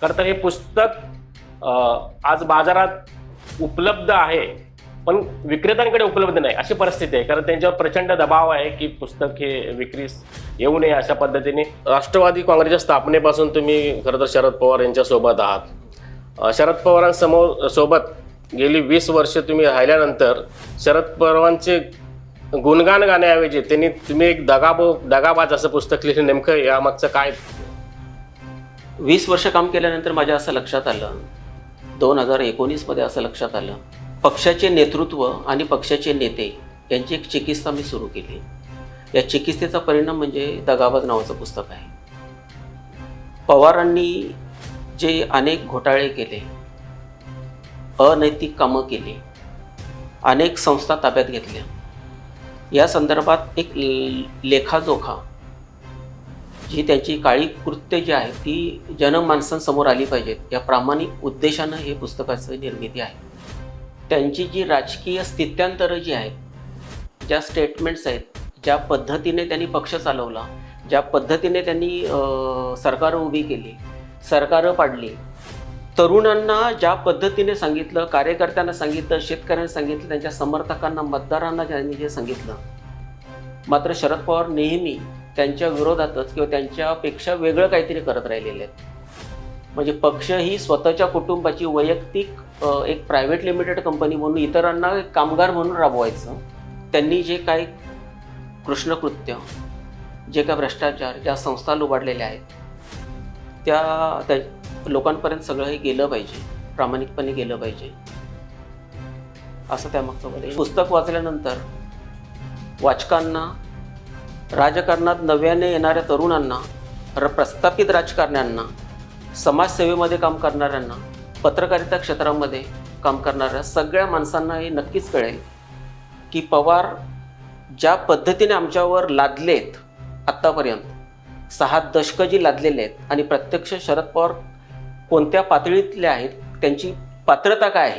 खरं तर हे पुस्तक आज बाजारात उपलब्ध आहे, पण विक्रेत्यांकडे उपलब्ध नाही अशी परिस्थिती आहे. कारण त्यांच्यावर प्रचंड दबाव आहे की पुस्तक हे विक्रीस येऊ नये अशा पद्धतीने. राष्ट्रवादी काँग्रेसच्या स्थापनेपासून तुम्ही खरं तर शरद पवार यांच्या सोबत आहात. शरद पवारांसमोर सोबत गेली 20 वर्ष तुम्ही राहिल्यानंतर शरद पवारांचे गुणगान गाण्याऐवजी तुम्ही एक दगाबाज असं पुस्तक लिहिलं. नेमकं यामागचं काय? 20 वर्ष काम केल्यानंतर माझ्या असं लक्षात आलं, 2019 मध्ये असं लक्षात आलं, पक्षाचे नेतृत्व आणि पक्षाचे नेते यांची एक चिकित्सा मी सुरू केली. या चिकित्सेचा परिणाम म्हणजे दगाबाज नावाचं पुस्तक आहे. पवारांनी जे अनेक घोटाळे केले, अनैतिक कामं केली, अनेक संस्था ताब्यात घेतल्या, या संदर्भात एक लेखाजोखा जी त्यांची काळी कृत्य जी आहे ती जनमानसांसमोर आली पाहिजेत या प्रामाणिक उद्देशानं हे पुस्तकाचं निर्मिती आहे. त्यांची जी राजकीय स्थित्यांतरं जी आहेत, ज्या स्टेटमेंट्स आहेत, ज्या पद्धतीने त्यांनी पक्ष चालवला, ज्या पद्धतीने त्यांनी सरकारं उभी केली, सरकारं पाडली, तरुणांना ज्या पद्धतीने सांगितलं, कार्यकर्त्यांना सांगितलं, शेतकऱ्यांना सांगितलं, त्यांच्या समर्थकांना, मतदारांना ज्यांनी जे सांगितलं, मात्र शरद पवार नेहमी त्यांच्या विरोधातच किंवा त्यांच्यापेक्षा वेगळं काहीतरी करत राहिलेले आहेत. म्हणजे पक्ष ही स्वतःच्या कुटुंबाची वैयक्तिक एक प्रायव्हेट लिमिटेड कंपनी म्हणून इतरांना एक कामगार म्हणून राबवायचं. त्यांनी जे काही कृष्णकृत्य, जे काय भ्रष्टाचार, ज्या संस्था लुबाडलेल्या आहेत त्या लोकांपर्यंत सगळं हे गेलं पाहिजे, प्रामाणिकपणे गेलं पाहिजे असं त्यामागचं उद्देश. पुस्तक वाचल्यानंतर वाचकांना, राजकारणात नव्याने येणाऱ्या तरुणांना, प्रस्थापित राजकारण्यांना, समाजसेवेमध्ये काम करणाऱ्यांना, पत्रकारिता क्षेत्रामध्ये काम करणाऱ्या सगळ्या माणसांना हे नक्कीच कळेल की पवार ज्या पद्धतीने आमच्यावर लादलेत आत्तापर्यंत 6 दशकं जी लादलेले आहेत आणि प्रत्यक्ष शरद पवार कोणत्या पातळीतले आहेत, त्यांची पात्रता काय आहे